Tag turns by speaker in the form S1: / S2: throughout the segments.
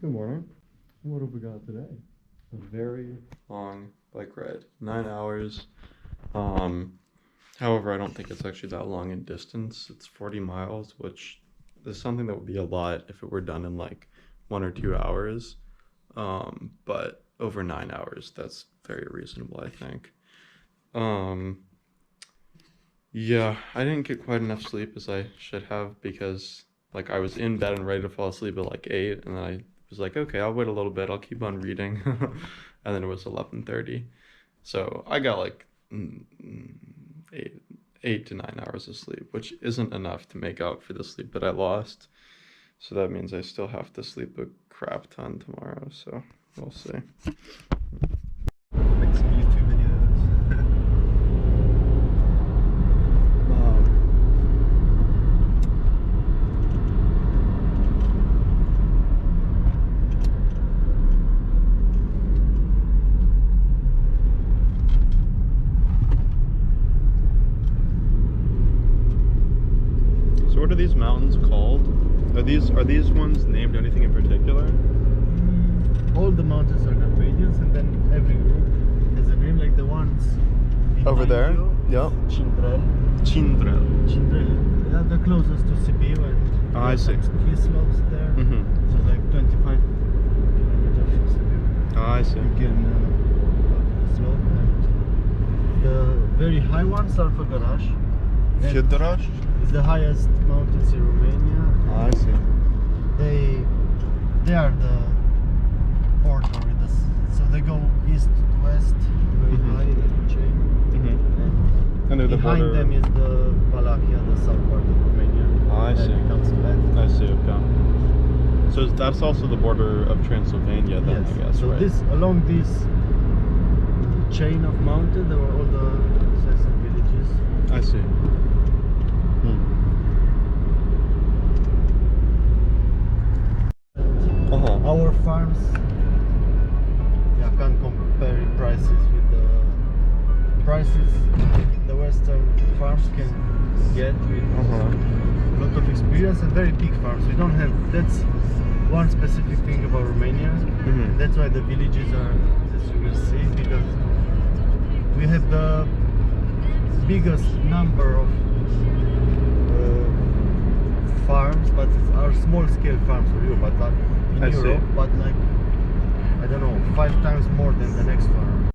S1: Good morning. What have we got today? A very long bike ride, 9 hours. However, I don't think it's actually that long in distance. It's 40 miles, which is something that would be a lot if it were done in like 1 or 2 hours. But over 9 hours, that's very reasonable, I think. Um, yeah, I didn't get quite enough sleep as I should have because like I was in bed and ready to fall asleep at like 8, and then I was like, okay, I'll wait a little bit. I'll keep on reading. And then it was 11:30. So I got like eight, 8 to 9 hours of sleep, which isn't enough to make up for the sleep that I lost. So that means I still have to sleep a crap ton tomorrow. So we'll see.
S2: Make some YouTube videos.
S1: So what are these mountains called? Are these ones named anything in particular?
S2: All the mountains are Carpathians, and then every group has a name, like the ones
S1: Over there?
S2: Yeah. Cindrel.
S1: Cindrel.
S2: Cindrel. Yeah, the closest to Sibiu, and
S1: I see.
S2: ski slopes there. So like 25 kilometers from Sibiu.
S1: I see.
S2: You can go to the slope, and the very high ones are for Garage.
S1: Fiederaș?
S2: It's the highest mountains in Romania.
S1: I see.
S2: They are the border with us, so they go east to west, very high, like a chain.
S1: And they're the
S2: Behind
S1: border.
S2: them is the Wallachia, the south part of Romania.
S1: I see.
S2: Then it comes flat.
S1: I see. Okay. So that's also the border of Transylvania, then,
S2: Yes.
S1: I guess,
S2: So
S1: right?
S2: along this chain of mountains, there were all the Saxon villages.
S1: I see.
S2: Our farms, yeah, can't compare in prices with the prices the Western farms can get with a lot of experience and very big farms. We don't have, that's one specific thing about Romania. That's why the villages are, as you can see, because we have the biggest number of farms, but it's our small scale farms for Europe, but like in Europe, but like, I don't know, 5 times more than the next farm.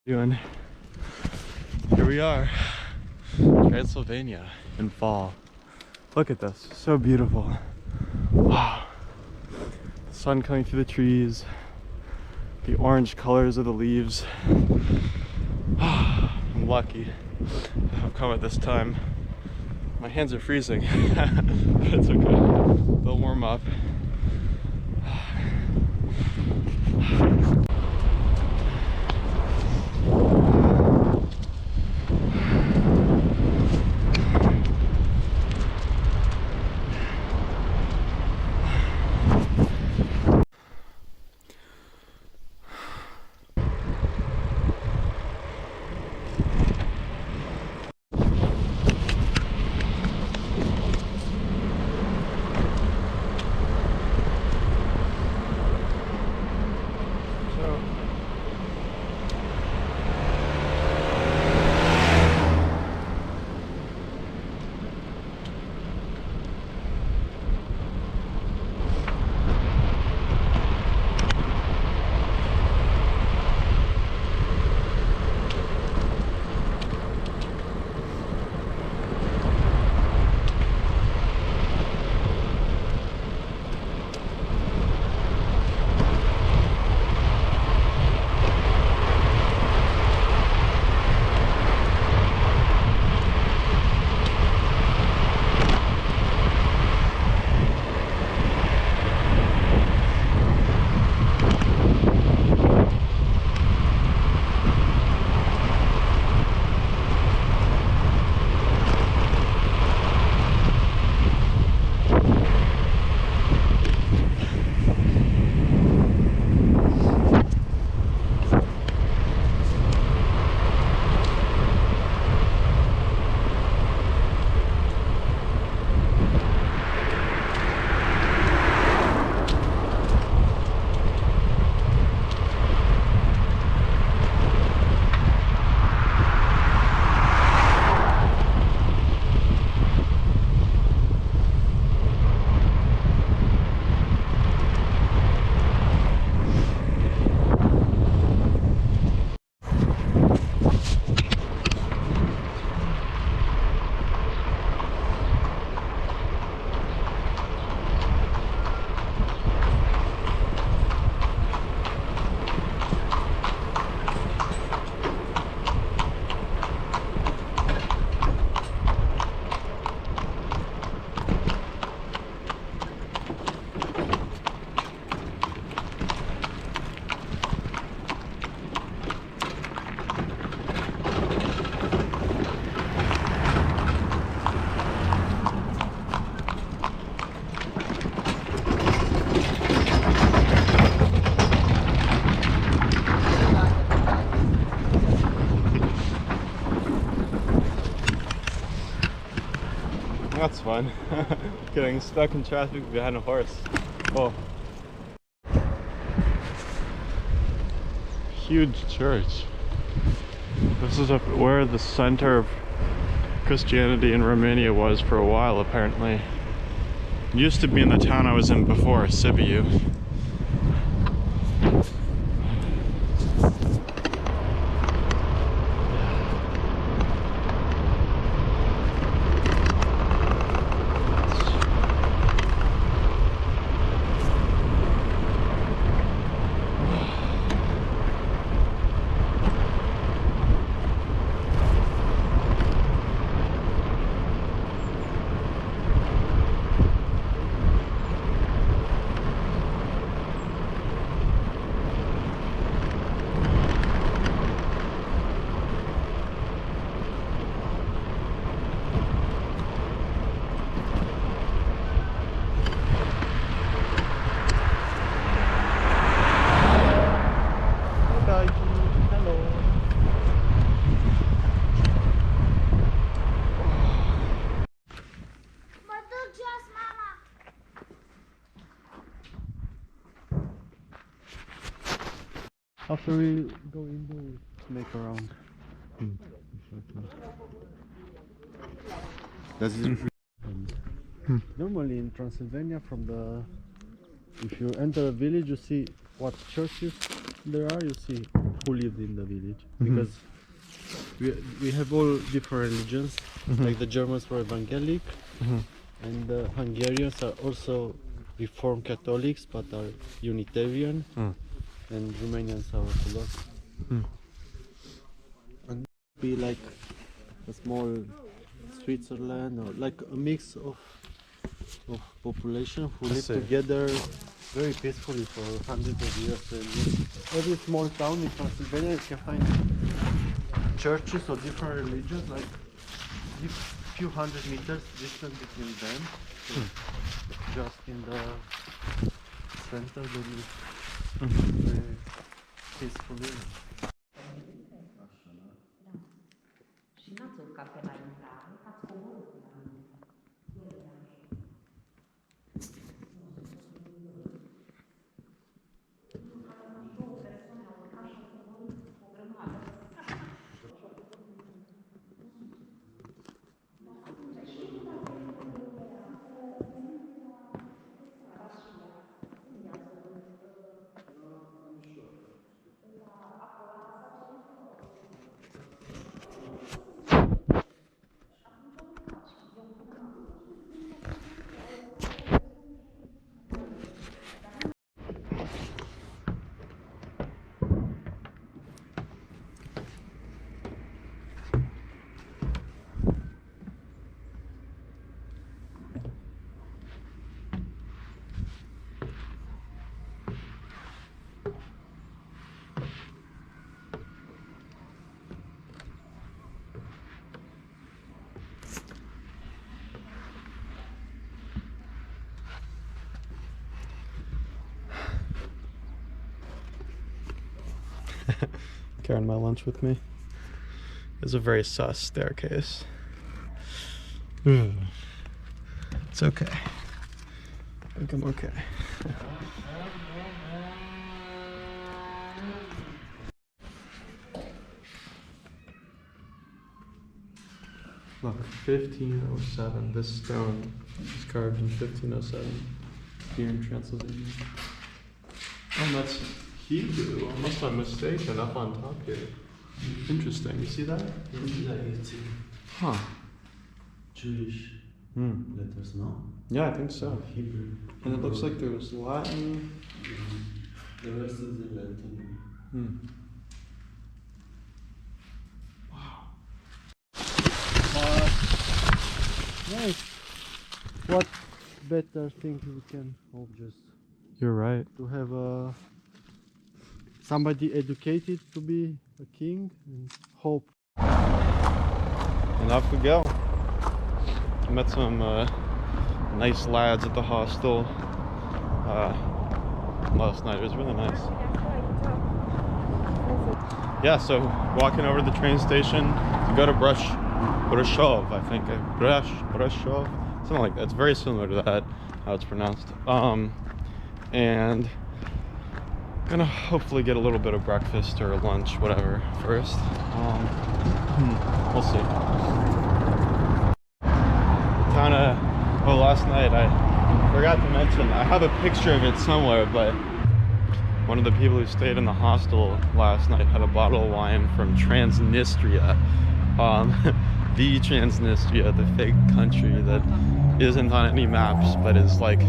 S1: Doing. Here we are, Transylvania in fall. Look at this, so beautiful. Wow. The sun coming through the trees, the orange colors of the leaves. I'm lucky I've come at this time. My hands are freezing, but it's okay. They'll warm up. fun. Getting stuck in traffic behind a horse. Oh. Huge church. This is where the center of Christianity in Romania was for a while, apparently. It used to be in the town I was in before, Sibiu.
S2: After we go in, we make around.
S3: Das ist
S2: Normally in Transylvania, if you enter a village, you see what churches there are. You see who lived in the village, because we have all different religions. Like the Germans were evangelic, and the Hungarians are also Reformed Catholics, but are Unitarian. And Romanians are Orthodox. And be like a small Switzerland, or like a mix of population who live together very peacefully for hundreds of years. And every small town in Transylvania, you can find churches of different religions, like a few hundred meters distance between them. So just in the center, they live very peacefully.
S4: Și n-ați urcat pe la intrare, ați coborât pe la intrare. Două persoane au urcat și au coborât o grămadă.
S1: Carrying my lunch with me. It's a very sus staircase. It's okay. I think I'm okay. Look, 1507. This stone was carved in 1507 here in Transylvania. Oh, that's Hebrew. Unless I'm mistaken, up on top here. Interesting. You see that? Huh.
S2: Jewish letters, no?
S1: Yeah, I think so.
S2: Hebrew.
S1: And it looks like there was Latin.
S2: The rest is in Latin.
S1: Wow.
S2: Nice. What better thing we can hope just
S1: You're right.
S2: to have somebody educated to be a king and hope.
S1: And off we go. Met some nice lads at the hostel last night. It was really nice. Yeah, so walking over to the train station to go to Brasov, I think. Brasov. something like that. It's very similar to that, how it's pronounced. And gonna hopefully get a little bit of breakfast or lunch, whatever, first. We'll see. Last night I forgot to mention, I have a picture of it somewhere, but one of the people who stayed in the hostel last night had a bottle of wine from Transnistria. The Transnistria, the fake country that isn't on any maps, but is like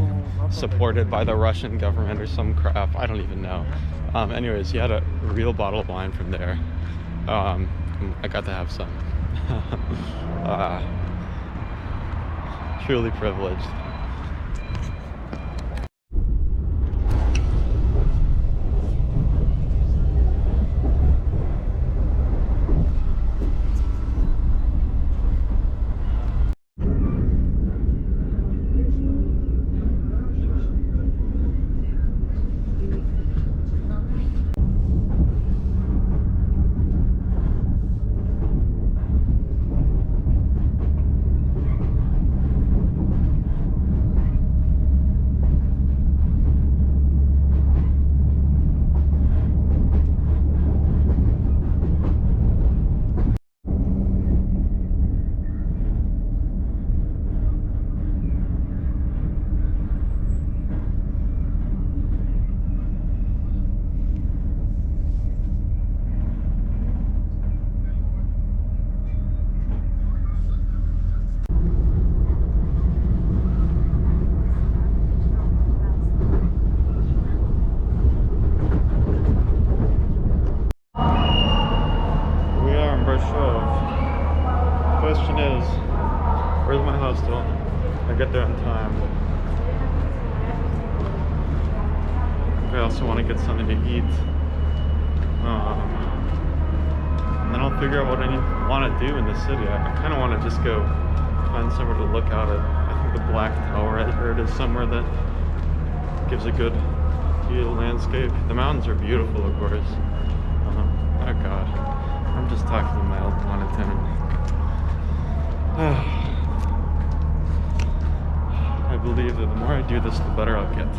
S1: supported by the Russian government or some crap. I don't even know. Anyways, he had a real bottle of wine from there. I got to have some. Truly privileged. Question is, where's my hostel? I get there on time. I also want to get something to eat. And then I'll figure out what I want to do in the city. I kind of want to just go find somewhere to look out at. I think the Black Tower, I heard, is somewhere that gives a good view of the landscape. The mountains are beautiful, of course. Oh God, I'm just talking to my old monotone. I believe that the more I do this, the better I'll get.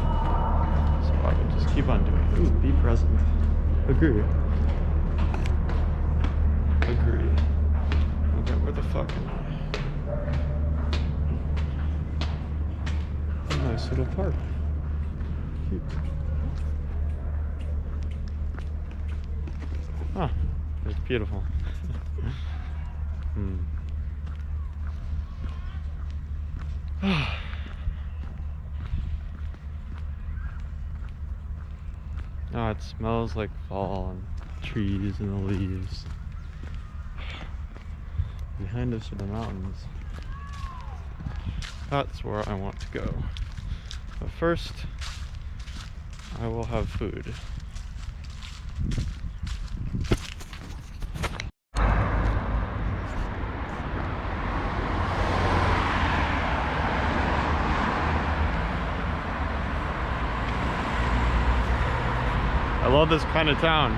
S1: So I will just keep on doing it. Ooh, be present. Agree. Agree. Okay, where the fuck am I? A nice little park. Cute. Ah, it's beautiful. Oh, it smells like fall and trees and the leaves. Behind us are the mountains. That's where I want to go. But first, I will have food. I love this kind of town.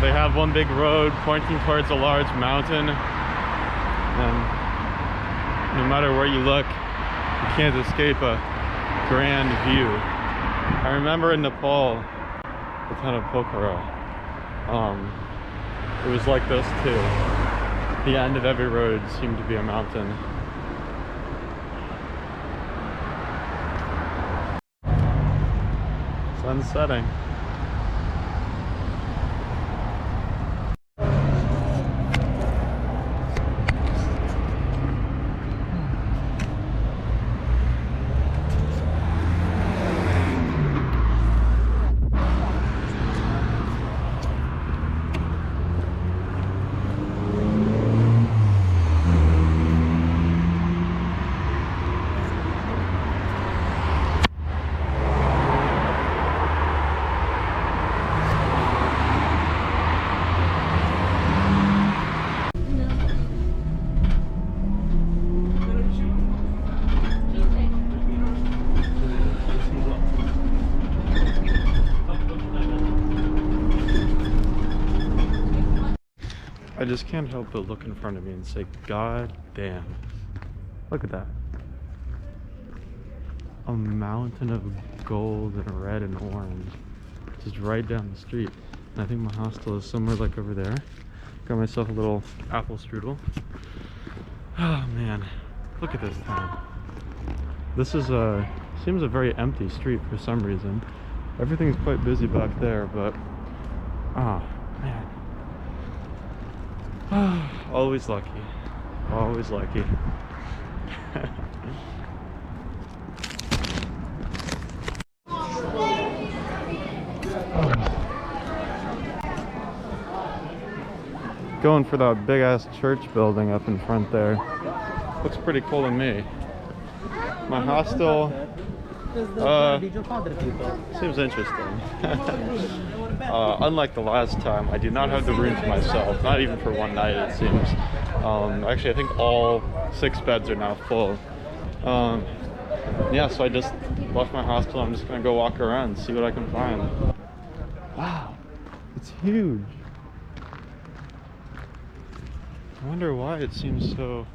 S1: They have one big road pointing towards a large mountain, and no matter where you look, you can't escape a grand view. I remember in Nepal, the town of Pokhara, it was like this too. The end of every road seemed to be a mountain. Sun's setting. I just can't help but look in front of me and say, God damn. Look at that. a mountain of gold and red and orange just right down the street. And I think my hostel is somewhere like over there. Got myself a little apple strudel. Oh man, look at this town. This is seems a very empty street for some reason. Everything's quite busy back there, but oh man. Always lucky. Always lucky. Going for that big ass church building up in front there. Looks pretty cool to me. My hostel seems interesting. Unlike the last time, I do not have the room to myself, not even for one night it seems. Actually I think all 6 beds are now full. Yeah, so I just left my hostel. I'm just gonna go walk around and see what I can find. Wow, it's huge. I wonder why it seems so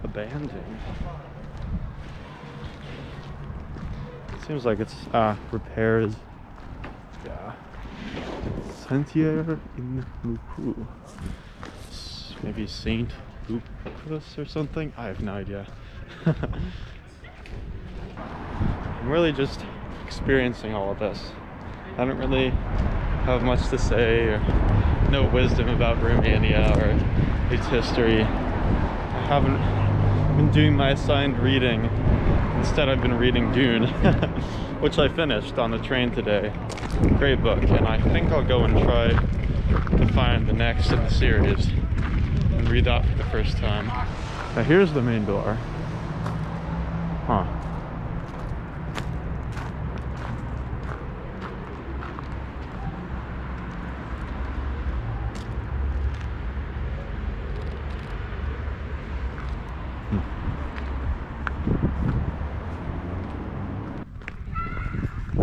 S1: abandoned. It seems like it's repairs. Yeah. Sentier in Lupu. Maybe Saint Lucas or something? I have no idea. I'm really just experiencing all of this. I don't really have much to say or no wisdom about Romania or its history. I haven't been doing my assigned reading. Instead I've been reading Dune, which I finished on the train today. Great book, and I think I'll go and try to find the next in the series and read that for the first time. Now here's the main door. Huh.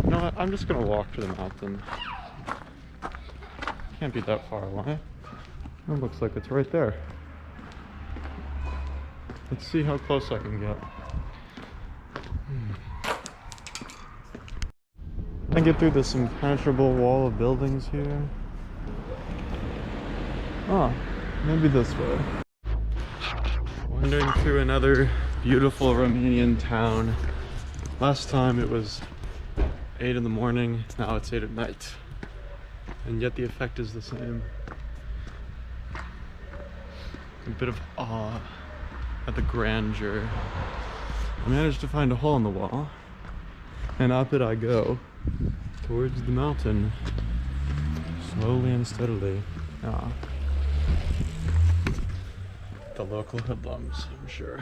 S1: You know what? I'm just gonna walk to the mountain. Can't be that far away. It looks like it's right there. Let's see how close I can get. I get through this impenetrable wall of buildings here. Oh, maybe this way. Wandering through another beautiful Romanian town. Last time it was 8 in the morning, now it's 8 at night. And yet the effect is the same. A bit of awe at the grandeur. I managed to find a hole in the wall, and up it I go, towards the mountain, slowly and steadily. Ah. The local hoodlums, I'm sure.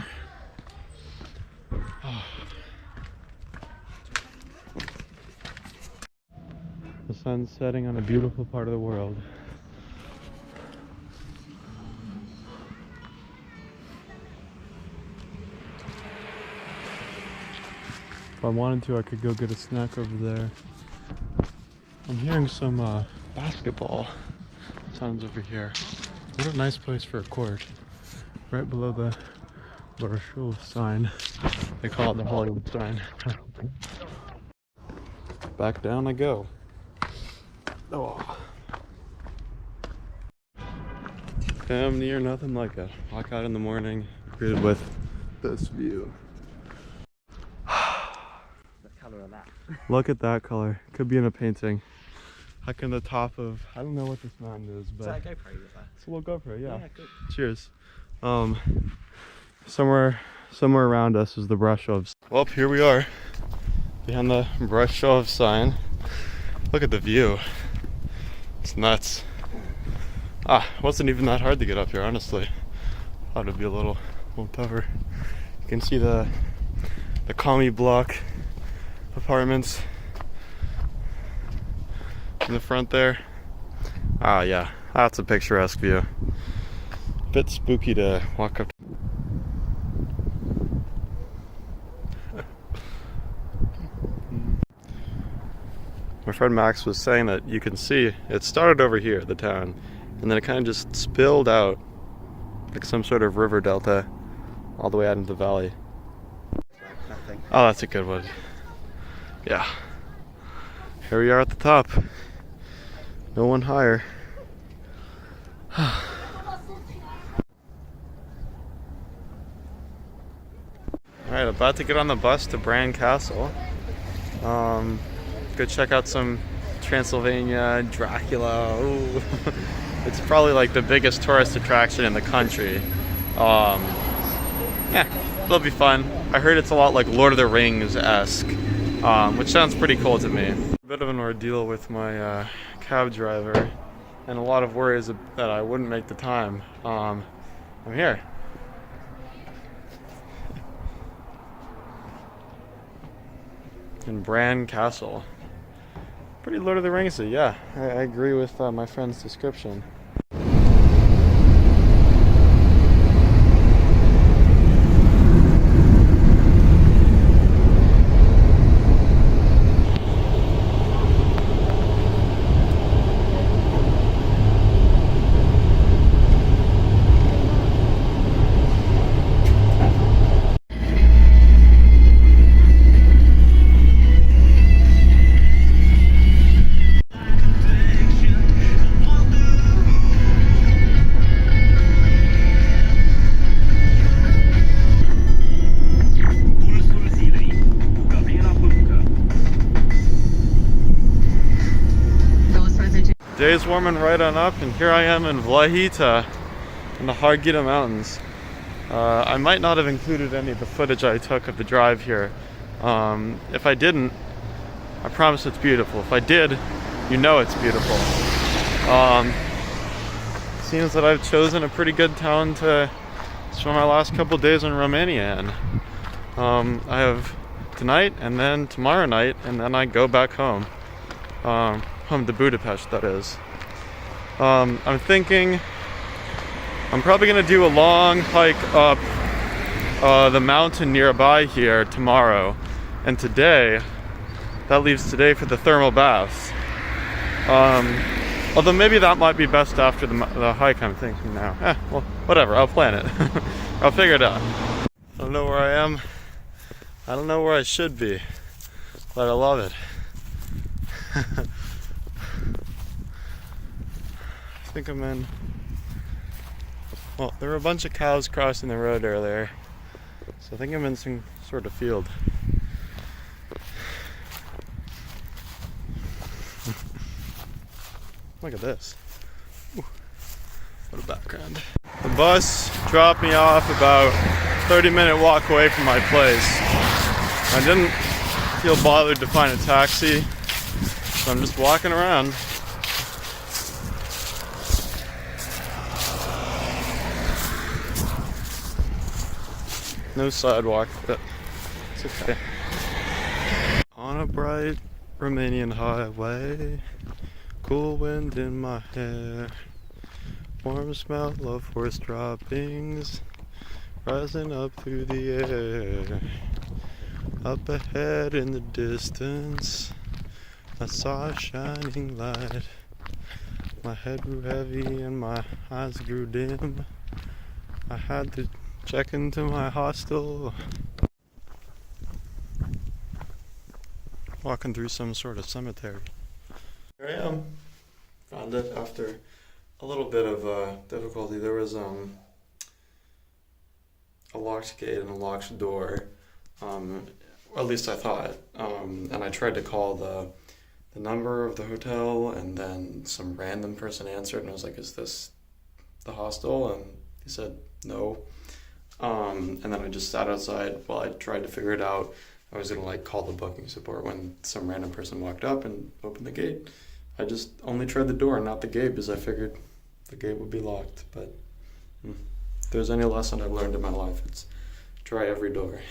S1: The sun's setting on a beautiful part of the world. If I wanted to, I could go get a snack over there. I'm hearing some basketball sounds over here. What a nice place for a court. Right below the Brasov sign. They call it the Hollywood sign. Back down I go. Oh. Damn near nothing like it. Walk out in the morning, greeted with this view. Look at that color. Could be in a painting. Like in the top of, I don't know what this mountain is, but it's a little GoPro, yeah. Good. Cheers. Somewhere around us is the Brasovs. Well, here we are, behind the Brasov sign. Look at the view. It's nuts. It wasn't even that hard to get up here, honestly. Thought it'd be a little tougher. You can see the commie block apartments in the front there. Yeah, that's a picturesque view. Bit spooky to walk up. My friend Max was saying that you can see it started over here, the town, and then it kind of just spilled out like some sort of river delta all the way out into the valley.
S3: Nothing.
S1: Oh, that's a good one. Yeah. Here we are at the top. No one higher. Alright, about to get on the bus to Bran Castle. Go check out some Transylvania, Dracula. Ooh. It's probably like the biggest tourist attraction in the country. Yeah, it'll be fun. I heard it's a lot like Lord of the Rings-esque, which sounds pretty cool to me. A bit of an ordeal with my cab driver, and a lot of worries that I wouldn't make the time. I'm here. In Bran Castle. Pretty Lord of the Rings, yeah. I agree with my friend's description. Day's warming right on up, and here I am in Vlahita in the Harghita Mountains. I might not have included any of the footage I took of the drive here. If I didn't, I promise it's beautiful. If I did, you know it's beautiful. Seems that I've chosen a pretty good town to spend my last couple days in Romania in. I have tonight and then tomorrow night, and then I go back home. Home to Budapest, that is. I'm thinking I'm probably gonna do a long hike up the mountain nearby here tomorrow, and today that leaves today for the thermal baths. Although maybe that might be best after the hike, I'm thinking now. Well, whatever, I'll plan it. I'll figure it out. I don't know where I am. I don't know where I should be, but I love it. I think I'm in. Well, there were a bunch of cows crossing the road earlier, so I think I'm in some sort of field. Look at this. Ooh, what a background. The bus dropped me off about 30-minute walk away from my place. I didn't feel bothered to find a taxi, so I'm just walking around. No sidewalk, but it's okay. On a bright Romanian highway, cool wind in my hair, warm smell of horse droppings rising up through the air. Up ahead in the distance, I saw a shining light. My head grew heavy and my eyes grew dim. I had to check into my hostel. Walking through some sort of cemetery. Here I am. Found it after a little bit of difficulty. There was a locked gate and a locked door. At least I thought. And I tried to call the number of the hotel, and then some random person answered, and I was like, "Is this the hostel?" And he said, "No." And then I just sat outside while I tried to figure it out. I was gonna call the booking support when some random person walked up and opened the gate. I just only tried the door, not the gate, because I figured the gate would be locked. But if there's any lesson I've learned in my life, it's try every door.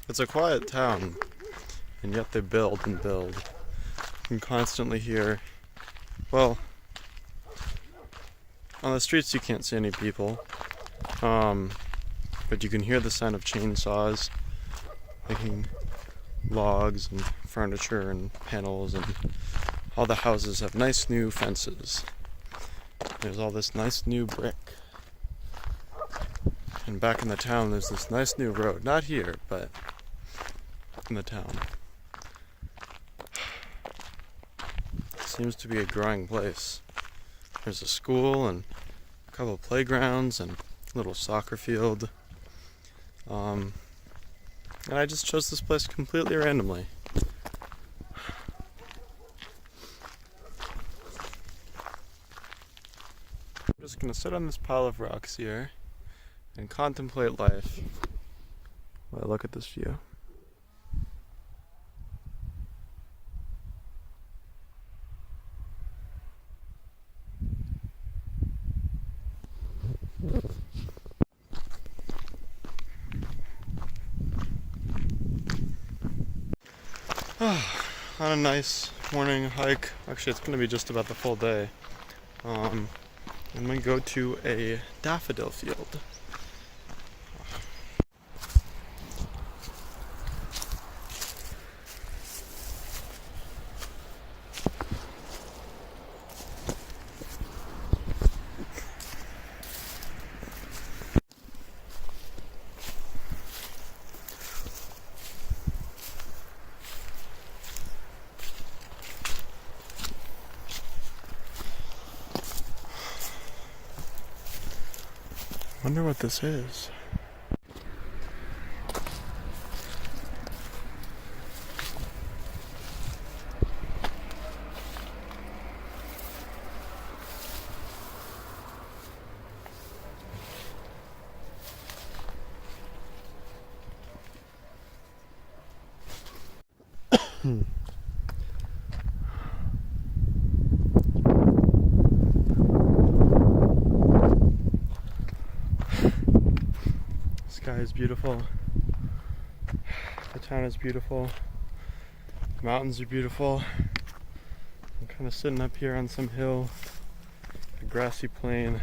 S1: It's a quiet town. and yet they build and build. You can constantly hear, well, on the streets you can't see any people, but you can hear the sound of chainsaws making logs and furniture and panels, and all the houses have nice new fences. There's all this nice new brick. And back in the town there's this nice new road. Not here, but in the town. It seems to be a growing place. There's a school and a couple of playgrounds and a little soccer field. And I just chose this place completely randomly. I'm just gonna sit on this pile of rocks here and contemplate life while I look at this view. On a nice morning hike, actually it's going to be just about the full day, I'm going to go to a daffodil field. Wonder what this is. Sky is beautiful. The town is beautiful. The mountains are beautiful. I'm kind of sitting up here on some hill, a grassy plain,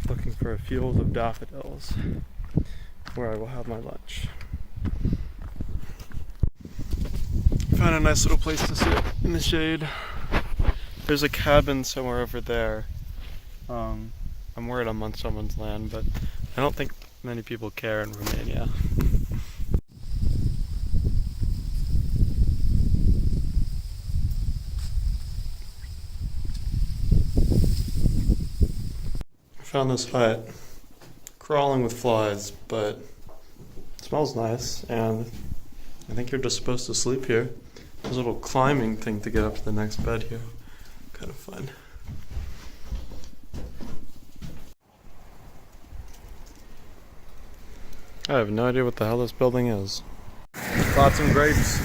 S1: looking for a field of daffodils where I will have my lunch. Found a nice little place to sit in the shade. There's a cabin somewhere over there. I'm worried I'm on someone's land, but I don't think many people care in Romania. I found this hut, crawling with flies, but it smells nice, and I think you're just supposed to sleep here. There's a little climbing thing to get up to the next bed here. Kind of fun. I have no idea what the hell this building is. Bought some grapes.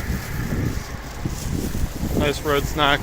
S1: Nice road snack.